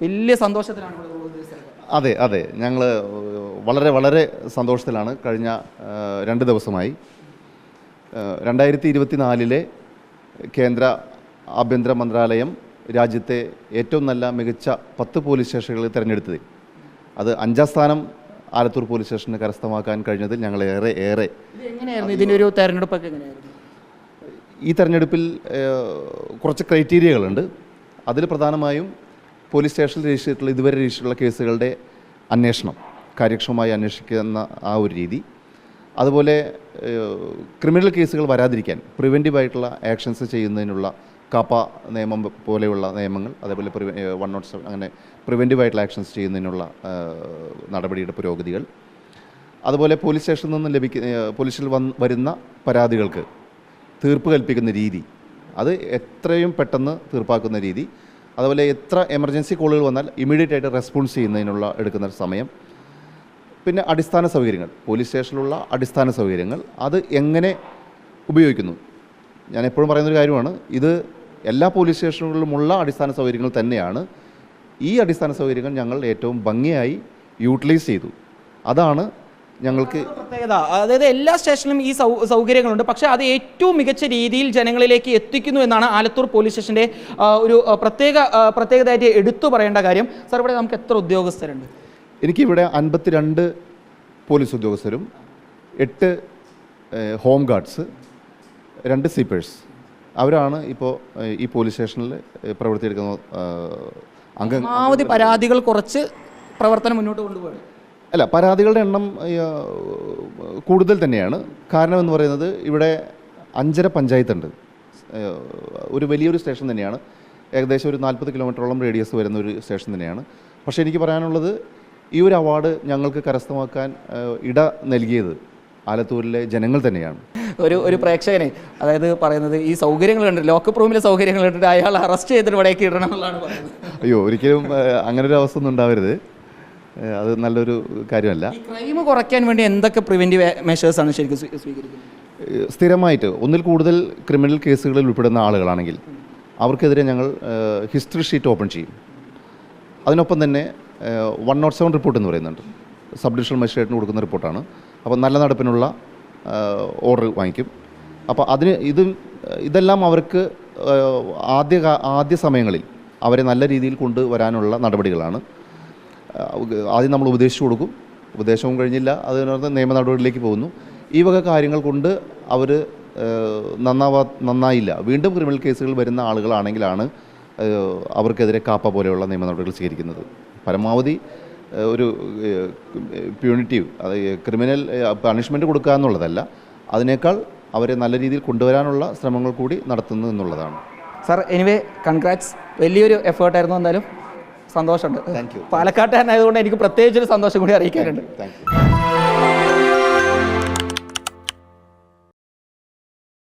വലിയ സന്തോഷത്തിലാണ് ഇവിടെ ഉള്ളത്. അതെ അതെ, ഞങ്ങൾ വളരെ വളരെ സന്തോഷത്തിലാണ്. കഴിഞ്ഞ 2 ദിവസമായി 2024 കേന്ദ്ര ആഭ്യന്തര മന്ത്രാലയം രാജ്യത്തെ ഏറ്റവും നല്ല മികച്ച 10 പോലീസ് സ്റ്റേഷനുകൾ തിരഞ്ഞെടുത്തത്. അത് 5ാം സ്ഥാനം ആലത്തൂർ പോലീസ് സ്റ്റേഷന് കരസ്ഥമാക്കാൻ കഴിഞ്ഞതിൽ ഞങ്ങൾ ഏറെ എങ്ങനെയായിരുന്നു ഇതിൻ്റെ ഒരു തെരഞ്ഞെടുപ്പൊക്കെ എങ്ങനെയായിരുന്നു? ഈ തെരഞ്ഞെടുപ്പിൽ കുറച്ച് ക്രൈറ്റീരിയകളുണ്ട്. അതിൽ പ്രധാനമായും പോലീസ് സ്റ്റേഷനിൽ രജിസ്റ്റർ ഇതുവരെ രജിസ്റ്ററുള്ള കേസുകളുടെ അന്വേഷണം കാര്യക്ഷമമായി അന്വേഷിക്കുന്ന ആ ഒരു രീതി, അതുപോലെ ക്രിമിനൽ കേസുകൾ വരാതിരിക്കാൻ പ്രിവെൻറ്റീവായിട്ടുള്ള ആക്ഷൻസ് ചെയ്യുന്നതിനുള്ള കാപ്പ നിയമം പോലെയുള്ള നിയമങ്ങൾ, അതേപോലെ 107 അങ്ങനെ പ്രിവെൻറ്റീവായിട്ടുള്ള ആക്ഷൻസ് ചെയ്യുന്നതിനുള്ള നടപടിയുടെ പുരോഗതികൾ, അതുപോലെ പോലീസ് സ്റ്റേഷനിൽ നിന്ന് പോലീസിൽ വരുന്ന പരാതികൾക്ക് തീർപ്പ് കൽപ്പിക്കുന്ന രീതി, അത് എത്രയും പെട്ടെന്ന് തീർപ്പാക്കുന്ന രീതി, അതുപോലെ എത്ര എമർജൻസി കോളുകൾ വന്നാൽ ഇമ്മീഡിയറ്റ് ആയിട്ട് റെസ്പോൺസ് ചെയ്യുന്നതിനുള്ള എടുക്കുന്ന സമയം, പിന്നെ അടിസ്ഥാന സൗകര്യങ്ങൾ, പോലീസ് സ്റ്റേഷനിലുള്ള അടിസ്ഥാന സൗകര്യങ്ങൾ അത് എങ്ങനെ ഉപയോഗിക്കുന്നു. ഞാൻ എപ്പോഴും പറയുന്നൊരു കാര്യമാണ്, ഇത് എല്ലാ പോലീസ് സ്റ്റേഷനുകളിലുമുള്ള അടിസ്ഥാന സൗകര്യങ്ങൾ തന്നെയാണ്. ഈ അടിസ്ഥാന സൗകര്യങ്ങൾ ഞങ്ങൾ ഏറ്റവും ഭംഗിയായി യൂട്ടിലൈസ് ചെയ്തു. അതാണ് ഞങ്ങൾക്ക് പ്രത്യേകത. അതായത് എല്ലാ സ്റ്റേഷനിലും ഈ സൗകര്യങ്ങളുണ്ട്, പക്ഷേ അത് ഏറ്റവും മികച്ച രീതിയിൽ ജനങ്ങളിലേക്ക് എത്തിക്കുന്നു എന്നാണ് ആലത്തൂർ പോലീസ് സ്റ്റേഷൻ്റെ ഒരു പ്രത്യേകതയായിട്ട് എടുത്തു പറയേണ്ട കാര്യം. സാർ, ഇവിടെ നമുക്ക് എത്ര ഉദ്യോഗസ്ഥരുണ്ട്? എനിക്കിവിടെ 52 പോലീസ് ഉദ്യോഗസ്ഥരും 8 ഹോം ഗാർഡ്സ്, 2 സീപ്പേഴ്സ്, അവരാണ് ഇപ്പോൾ ഈ പോലീസ് സ്റ്റേഷനിൽ പ്രവർത്തിയെടുക്കുന്ന അംഗങ്ങൾ. പരാതികൾ കുറച്ച് പ്രവർത്തനം മുന്നോട്ട് കൊണ്ടുപോകും. അല്ല, പരാതികളുടെ എണ്ണം കൂടുതൽ തന്നെയാണ്. കാരണം എന്ന് പറയുന്നത് ഇവിടെ 5.5 പഞ്ചായത്തുണ്ട്. ഒരു വലിയൊരു സ്റ്റേഷൻ തന്നെയാണ്. ഏകദേശം ഒരു 40 കിലോമീറ്ററോളം റേഡിയസ് വരുന്ന ഒരു സ്റ്റേഷൻ തന്നെയാണ്. പക്ഷേ എനിക്ക് പറയാനുള്ളത്, ഈ ഒരു അവാർഡ് ഞങ്ങൾക്ക് കരസ്ഥമാക്കാൻ ഇട നൽകിയത് ആലത്തൂരിലെ ജനങ്ങൾ തന്നെയാണ്. ഒരു പ്രേക്ഷകനെ, അതായത് പറയുന്നത് ഈ സൗകര്യങ്ങൾ കണ്ടിട്ട്, ലോക്കപ്പ് റൂമിലെ സൗകര്യങ്ങൾ കണ്ടിട്ട് അയാൾ അറസ്റ്റ് ചെയ്തിട്ട് ഇവിടേക്ക് ഇടണം എന്നുള്ളതാണ് പറയുന്നത്. അയ്യോ, ഒരിക്കലും അങ്ങനൊരു അവസ്ഥ ഒന്നും ഉണ്ടാവരുത്. അത് നല്ലൊരു കാര്യമല്ല. ക്രൈം കുറയ്ക്കാൻ വേണ്ടി എന്തൊക്കെ പ്രിവെൻറ്റീവ് മെഷേഴ്സാണ് ശരിക്കും സ്വീകരിക്കുന്നത്? സ്ഥിരമായിട്ട് ഒന്നിൽ കൂടുതൽ ക്രിമിനൽ കേസുകളിൽ ഉൾപ്പെടുന്ന ആളുകളാണെങ്കിൽ അവർക്കെതിരെ ഞങ്ങൾ ഹിസ്റ്ററി ഷീറ്റ് ഓപ്പൺ ചെയ്യും. അതിനൊപ്പം തന്നെ 107 റിപ്പോർട്ട് എന്ന് പറയുന്നുണ്ട്. സബ് ഡിവിഷണൽ മജിസ്ട്രേറ്റിന് കൊടുക്കുന്ന റിപ്പോർട്ടാണ്. അപ്പോൾ നല്ല നടപ്പിനുള്ള ഓർഡർ വാങ്ങിക്കും. അപ്പോൾ ഇതെല്ലാം അവർക്ക് ആദ്യ സമയങ്ങളിൽ അവരെ നല്ല രീതിയിൽ കൊണ്ടുവരാനുള്ള നടപടികളാണ്. ആദ്യം നമ്മൾ ഉപദേശിച്ചു കൊടുക്കും. ഉപദേശവും കഴിഞ്ഞില്ല, അതിനർത്ഥം നിയമ നടപടികളിലേക്ക് പോകുന്നു. ഈ വക കാര്യങ്ങൾ കൊണ്ട് അവർ നന്നായില്ല, വീണ്ടും ക്രിമിനൽ കേസുകൾ വരുന്ന ആളുകളാണെങ്കിലാണ് അവർക്കെതിരെ കാപ്പ പോലെയുള്ള നിയമ നടപടികൾ സ്വീകരിക്കുന്നത്. പരമാവധി ഒരു പ്യൂണിറ്റീവ്, അത് ക്രിമിനൽ പണിഷ്മെൻറ്റ് കൊടുക്കുക എന്നുള്ളതല്ല, അതിനേക്കാൾ അവരെ നല്ല രീതിയിൽ കൊണ്ടുവരാനുള്ള ശ്രമങ്ങൾ കൂടി നടത്തുന്നു എന്നുള്ളതാണ്. Sir, anyway congrats. വലിയൊരു എഫേർട്ടായിരുന്നു. എന്തായാലും സന്തോഷമുണ്ട്. Thank you. പാലക്കാട്ടുകാരനായതുകൊണ്ട് എനിക്ക് പ്രത്യേകിച്ചൊരു സന്തോഷം കൂടി അറിയിക്കാനുണ്ട്. Thank you.